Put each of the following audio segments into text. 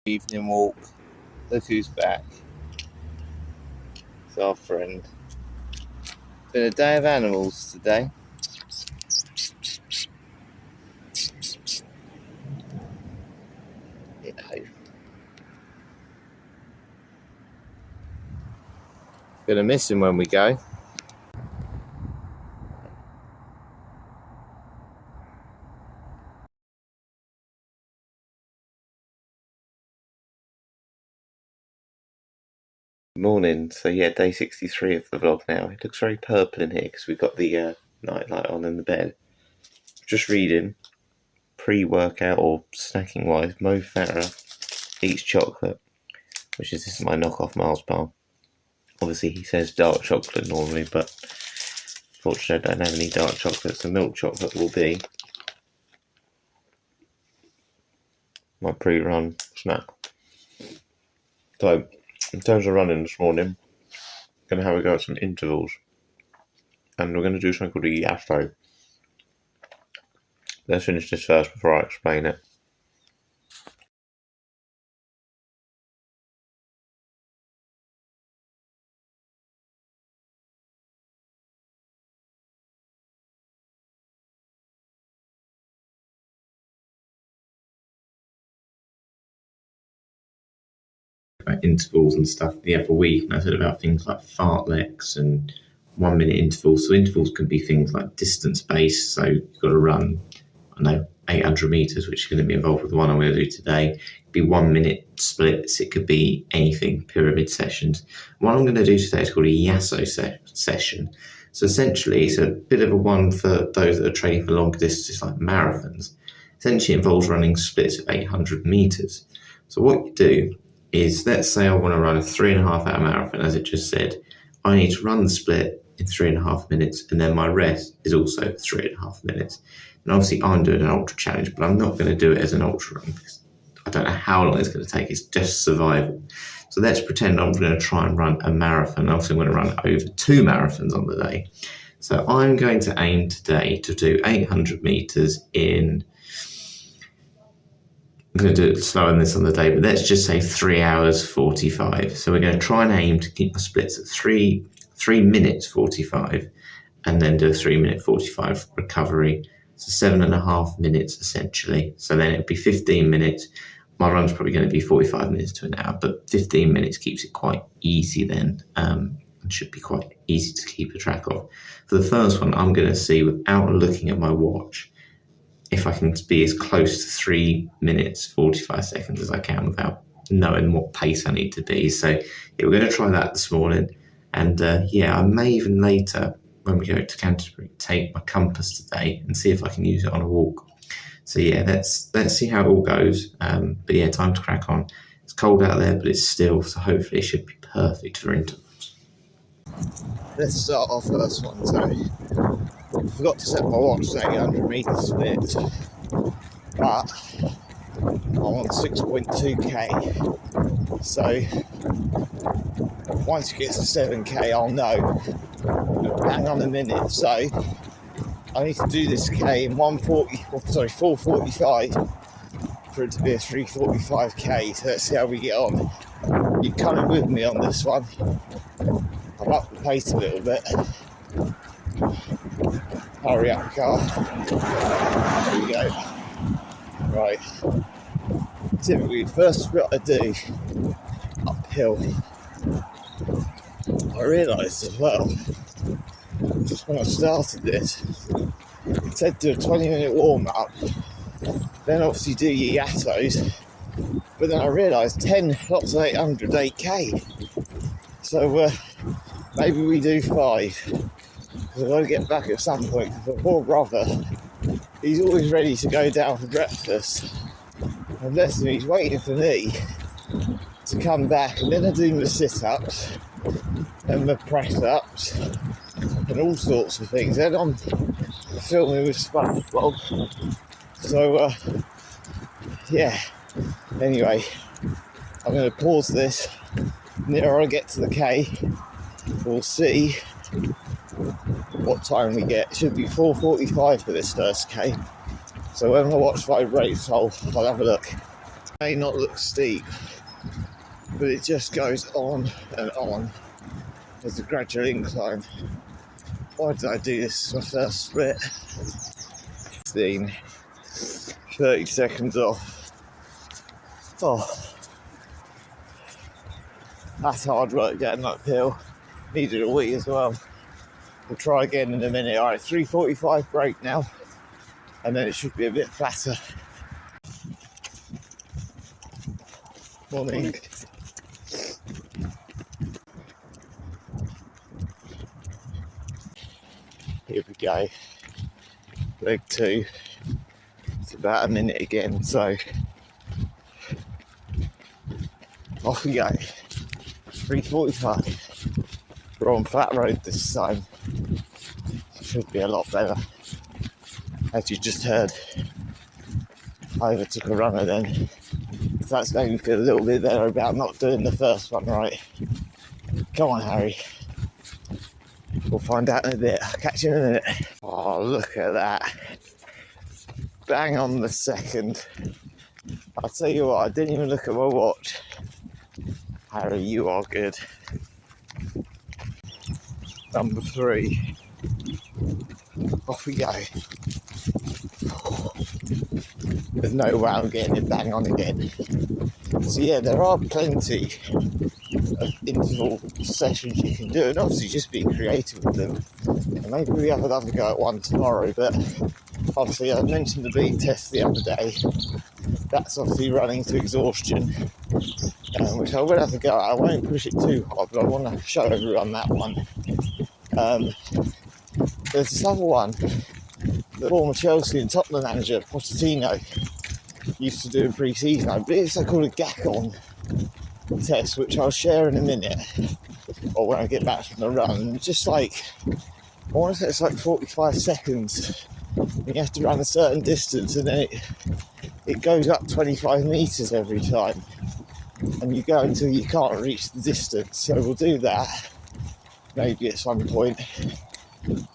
Evening walk. Look who's back. It's our friend. Been a day of animals today. You know. Gonna miss him when we go. Morning. So yeah, day 63 of the vlog now. It looks very purple in here because we've got the night light on in the bed. Just reading. Pre-workout or snacking wise, Mo Farah eats chocolate, which is this is my knockoff Mars bar. Obviously he says dark chocolate normally, but fortunately I don't have any dark chocolate, so milk chocolate will be my pre-run snack. So in terms of running this morning, I'm going to have a go at some intervals, and we're going to do something called a Yasso. Let's finish this first before I explain it. About intervals and stuff the other week, and I said about things like fartleks and 1 minute intervals. So intervals can be things like distance based, so you've got to run, 800 meters, which is going to be involved with the one I'm going to do today. It could be 1 minute splits, it could be anything, pyramid sessions. What I'm going to do today is called a Yasso session. So essentially it's a bit of a one for those that are training for longer distances like marathons. Essentially it involves running splits of 800 meters. So what you do is, let's say I want to run a 3.5 hour marathon, as it just said. I need to run the split in 3.5 minutes, and then my rest is also 3.5 minutes. And obviously I'm doing an ultra challenge, but I'm not going to do it as an ultra run because I don't know how long it's going to take. It's just survival. So let's pretend I'm going to try and run a marathon. Obviously I'm going to run over 2 marathons on the day. So I'm going to aim today to do 800 meters in, I'm going to do it slower than this on the day, but let's just say 3 hours 45. So we're going to try and aim to keep the splits at 3 minutes 45, and then do a 3 minute 45 recovery. So 7.5 minutes essentially. So then it'd be 15 minutes. My run's probably going to be 45 minutes to an hour, but 15 minutes keeps it quite easy then, and should be quite easy to keep a track of. For the first one, I'm going to see, without looking at my watch, if I can be as close to 3 minutes 45 seconds as I can without knowing what pace I need to be. So yeah, we're going to try that this morning, and I may even later, when we go to Canterbury, take my compass today and see if I can use it on a walk. So yeah, let's see how it all goes. But yeah, time to crack on. It's cold out there, but it's still, so hopefully it should be perfect for intervals. Let's start our first one. So I forgot to set my watch to 800 meter split, but I'm on 6.2k. So once it gets to 7k, I'll know. Hang on a minute. So I need to do this K in 4:45 for it to be a 3:45k. So let's see how we get on. You're coming with me on this one. I've upped the pace a little bit. Hurry up, car. There we go. Right. Typically, the first split I do, uphill. I realised as well, just when I started this, it said do a 20-minute warm-up, then obviously do your Yassos, but then I realised 10 lots of 800, 8k. So maybe we do 5. Because I've got to get back at some point. But poor brother, he's always ready to go down for breakfast. And bless him, he's waiting for me to come back, and then I do my sit-ups and my press-ups and all sorts of things. Then I'm filming with SpongeBob. So, anyway, I'm going to pause this. Nearer I get to the K, we'll see what time we get. It should be 4:45 for this first K. So when my watch vibrates, I'll have a look. may not look steep, but it just goes on and on. There's a gradual incline. Why did I do this? My first split. 30 seconds off. Oh, that's hard work getting uphill. Needed a wee as well. We'll try again in a minute. Alright, 3:45 break now, and then it should be a bit flatter. Morning. Here we go. Leg 2. It's about a minute again, so off we go. 3:45. We're on flat road this time. Should be a lot better. As you just heard, I overtook a runner then. So that's made me feel a little bit better about not doing the first one right. Come on, Harry. We'll find out in a bit. I'll catch you in a minute. Oh, look at that. Bang on the second. I'll tell you what, I didn't even look at my watch. Harry, you are good. Number 3. Off we go. There's no way I'm getting it bang on again. So yeah, there are plenty of interval sessions you can do, and obviously just be creative with them. And maybe we have another go at one tomorrow, but obviously I mentioned the beat test the other day. That's obviously running to exhaustion, which I will have a go at. I won't push it too hard, but I want to show everyone that one. There's this other one, the former Chelsea and Tottenham manager, Pochettino, used to do in pre-season. I believe it's called a GAC-on test, which I'll share in a minute, or when I get back from the run. Just like, I want to say it's like 45 seconds. You have to run a certain distance, and then it goes up 25 metres every time. And you go until you can't reach the distance. So we'll do that, maybe at some point.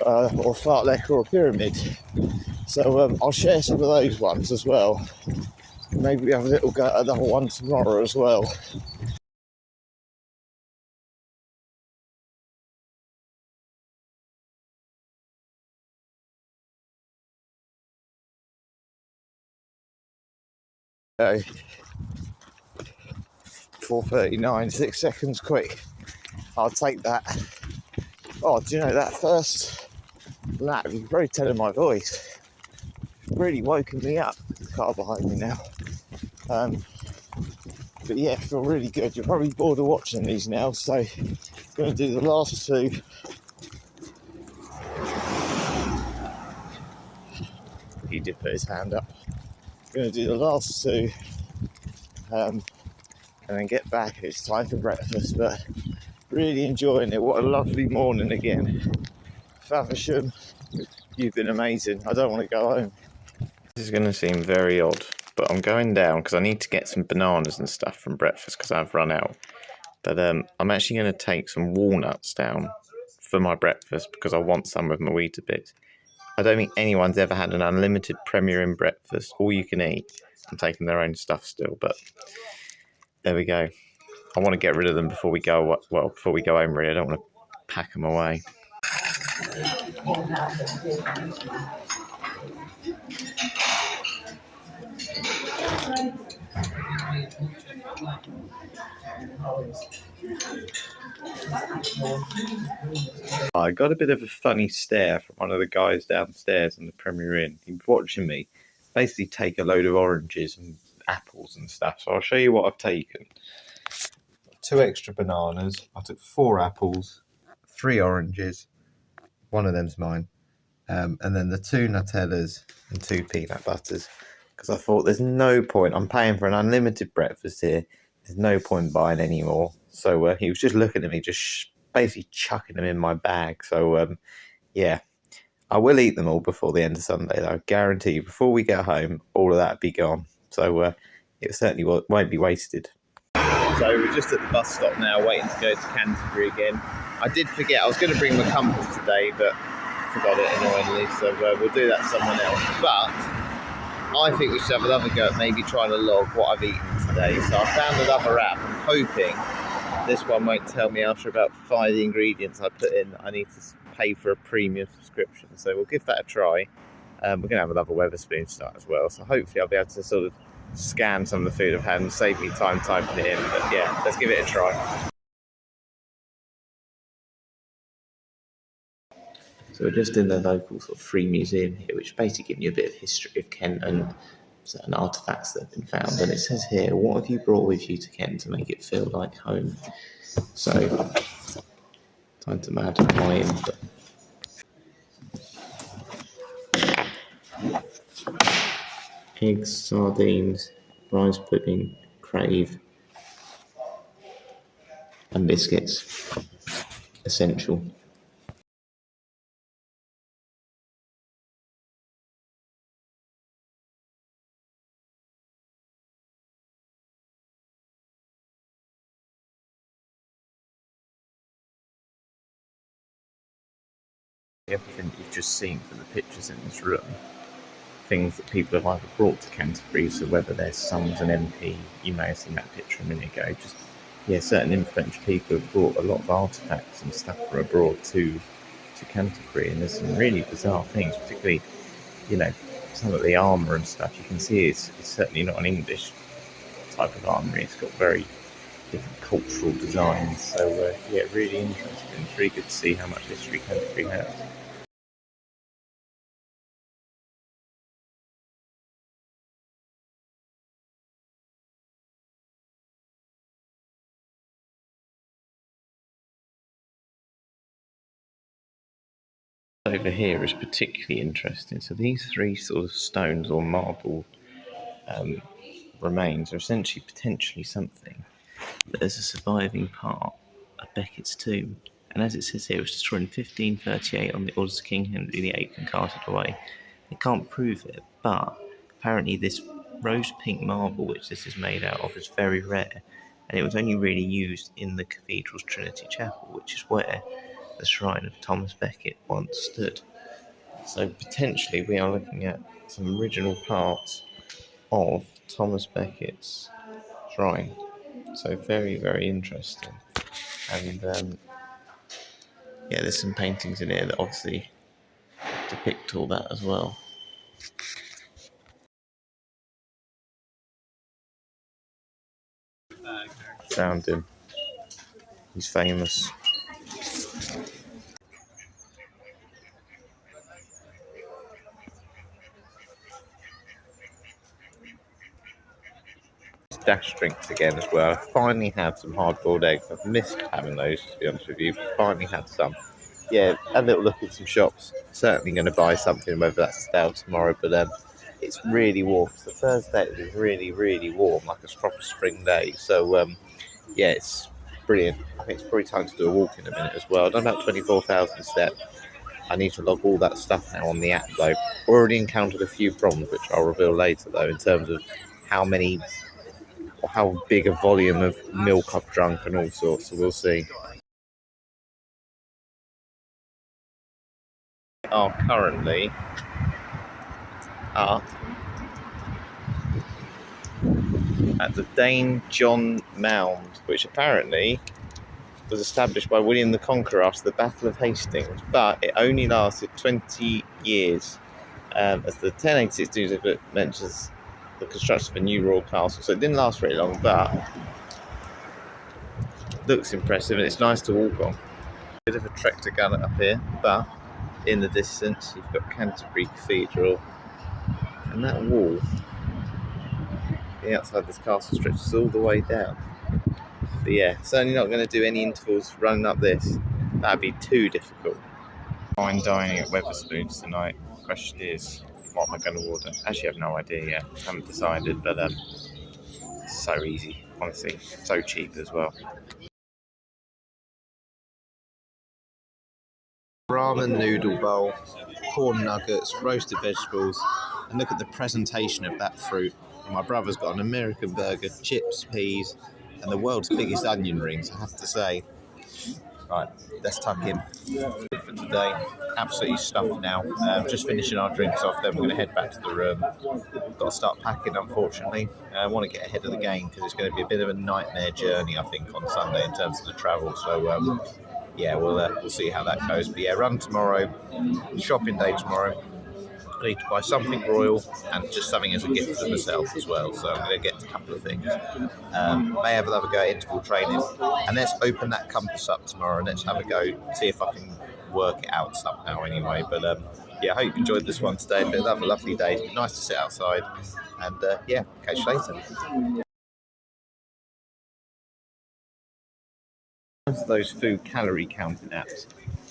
Or a fartlek or a pyramid. So I'll share some of those ones as well. Maybe we have a little go at another one tomorrow as well. Okay. 4:39, 6 seconds quick. I'll take that. Oh, do you know, that first lap, you can probably tell in my voice, really woken me up. The car behind me now. But yeah, I feel really good. You're probably bored of watching these now, so I'm going to do the last 2. He did put his hand up. I'm going to do the last 2, and then get back. It's time for breakfast, but really enjoying it. What a lovely morning again. Faversham, you've been amazing. I don't want to go home. This is going to seem very odd, but I'm going down because I need to get some bananas and stuff from breakfast because I've run out. But I'm actually going to take some walnuts down for my breakfast because I want some with my Weetabix. I don't think anyone's ever had an unlimited Premier Inn breakfast, all you can eat. I'm taking their own stuff still, but there we go. I want to get rid of them before we go. Well, before we go home, really. I don't want to pack them away. I got a bit of a funny stare from one of the guys downstairs in the Premier Inn. He was watching me basically take a load of oranges and apples and stuff. So I'll show you what I've taken. 2 extra bananas. I took 4 apples, 3 oranges. One of them's mine. And then the 2 Nutellas and 2 peanut butters. Because I thought there's no point. I'm paying for an unlimited breakfast here. There's no point buying any more. So he was just looking at me, just basically chucking them in my bag. So yeah, I will eat them all before the end of Sunday, though. Guarantee you, before we get home, all of that will be gone. So it certainly won't be wasted. So we're just at the bus stop now, waiting to go to Canterbury again. I did forget, I was going to bring my compass today, but forgot it annoyingly, so we'll do that somewhere else. But I think we should have another go at maybe trying to log what I've eaten today. So I found another app. I'm hoping this one won't tell me after about 5 ingredients I put in that I need to pay for a premium subscription. So we'll give that a try. We're going to have another Wetherspoons start as well. So hopefully I'll be able to sort of scan some of the food I've had and save me time typing it in. But yeah, let's give it a try. So we're just in the local sort of free museum here, which basically gives you a bit of history of Kent and certain artefacts that have been found. And it says here, what have you brought with you to Kent to make it feel like home? So, time to add my input. Eggs, sardines, rice pudding, crave, and biscuits. Essential. Everything you've just seen from the pictures in this room, things that people have either brought to Canterbury, so whether their son's an MP, you may have seen that picture a minute ago, just, yeah, certain influential people have brought a lot of artefacts and stuff from abroad to Canterbury, and there's some really bizarre things, particularly, you know, some of the armour and stuff. You can see it's certainly not an English type of armour, it's got very different cultural designs, so yeah, really interesting. It's really good to see how much history Canterbury has. Over here is particularly interesting. So these three sort of stones or marble remains are essentially potentially something. But there's a surviving part of Becket's tomb, and as it says here, it was destroyed in 1538 on the orders of King Henry VIII and carted away. They can't prove it, but apparently this rose pink marble, which this is made out of, is very rare, and it was only really used in the cathedral's Trinity Chapel, which is where the shrine of Thomas Becket once stood. So potentially we are looking at some original parts of Thomas Becket's shrine. So very, very interesting. And yeah, there's some paintings in here that obviously depict all that as well. Found him. He's famous. Dash drinks again as well. I finally had some hard-boiled eggs. I've missed having those, to be honest with you. Finally had some. Yeah, a little look at some shops. Certainly going to buy something, whether that's today or tomorrow. But it's really warm. It's the first day it's been really, really warm, like a proper spring day. So yeah, it's brilliant. I think it's probably time to do a walk in a minute as well. I've done about 24,000 steps. I need to log all that stuff now on the app though. Already encountered a few problems, which I'll reveal later though, in terms of how big a volume of milk I've drunk and all sorts, so we'll see. We are currently at the Dane John Mound, which apparently was established by William the Conqueror after the Battle of Hastings, but it only lasted 20 years, as the 1086 newspaper mentions the construction of a new royal castle, so it didn't last very long, but looks impressive and it's nice to walk on. Bit of a trek to gun up here, but in the distance you've got Canterbury Cathedral, and that wall outside this castle stretches all the way down. But yeah, certainly not going to do any intervals running up this. That'd be too difficult. Fine dining at Wetherspoons tonight. Question is, what am I going to order? Actually, I have no idea yet. Haven't decided, but so easy, honestly, so cheap as well. Ramen noodle bowl, corn nuggets, roasted vegetables, and look at the presentation of that fruit. My brother's got an American burger, chips, peas, and the world's biggest onion rings, I have to say. Right, let's tuck in for today. Absolutely stuffed now. Just finishing our drinks off, then we're going to head back to the room. Got to start packing, unfortunately. I want to get ahead of the game because it's going to be a bit of a nightmare journey, I think, on Sunday in terms of the travel. So, yeah, we'll see how that goes. But yeah, run tomorrow, shopping day tomorrow. I need to buy something royal and just something as a gift for myself as well. So I'm going to get a couple of things. May have another go at interval training, and let's open that compass up tomorrow and let's have a go, see if I can work it out somehow anyway. But yeah, I hope you enjoyed this one today. It's been another lovely day. It's been nice to sit outside, and yeah, catch you later. Those food calorie counting apps.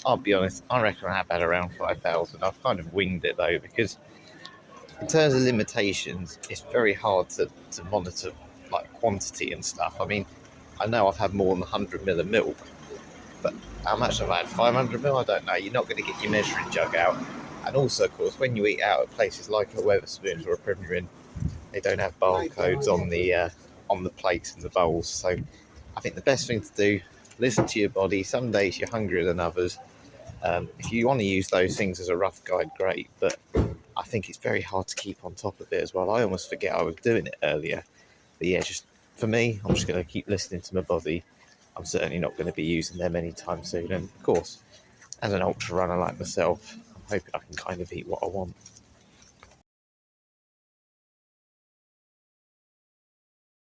I'll be honest, I reckon I have had around 5,000. I've kind of winged it though, because in terms of limitations, it's very hard to monitor like quantity and stuff. I mean, I know I've had more than 100 ml of milk, but how much have I had? 500 ml? I don't know. You're not going to get your measuring jug out. And also, of course, when you eat out at places like a Wetherspoons or a Premier Inn, they don't have barcodes on the plates and the bowls. So I think the best thing to do, listen to your body. Some days you're hungrier than others. If you want to use those things as a rough guide, great. But I think it's very hard to keep on top of it as well. I almost forget I was doing it earlier. But yeah, just for me, I'm just going to keep listening to my body. I'm certainly not going to be using them anytime soon. And of course, as an ultra runner like myself, I'm hoping I can kind of eat what I want.